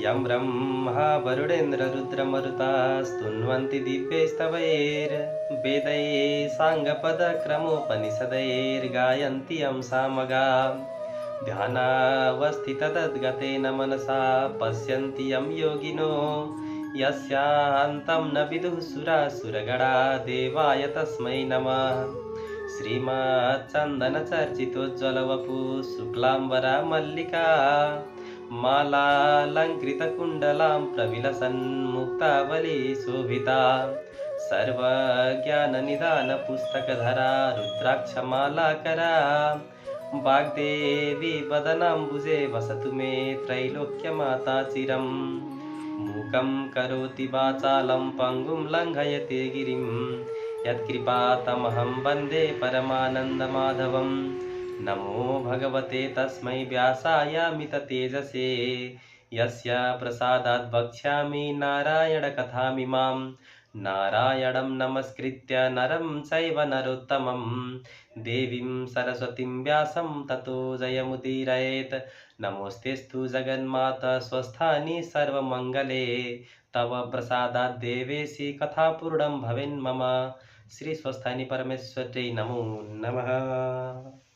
यं ब्रह्मा वरुणेन्द्र रुद्रमरुता स्तुन्वन्ति दिव्यैस्तवैर्वेदैः साङ्गपदक्रमोपनिषदैर्गायन्ति यं सामगाम् ध्यानावस्थिततद्गतेन मनसा पश्यन्ति यं योगिनो यस्यान्तं न विदुः सुरासुरगणा देवाय तस्मै नमः। श्रीमच्चन्दनचर्चितोज्ज्वलवपु शुक्लाम्बरा मल्लिका मालालङ्कृतकुण्डलां प्रविलसन्मुक्तावली शोभिता सर्वज्ञाननिदानपुस्तकधरा रुद्राक्षमालाकरा वाग्देवी वदनाम्बुजे वसतु मे त्रैलोक्यमाता चिरम् मूकं करोति वाचालं पङ्गुं लङ्घयते गिरिं यत्कृपातमहं वन्दे परमानन्दमाधवं। नमो भगवते तस्मै व्यासायामिततेजसे यस्य प्रसादात् वक्ष्यामि नारायणकथामिमाम्। नारायणं नमस्कृत्य नरं चैव नरोत्तमं देवीं सरस्वतीं व्यासं ततो जयमुदीरयेत्। नमोऽस्तेऽस्तु जगन्माता स्वस्थानि सर्वमङ्गले तव प्रसादात् देवेशी कथापूर्णं भवेन्मम। श्री स्वस्थानि परमेश्वरी नमो नमः।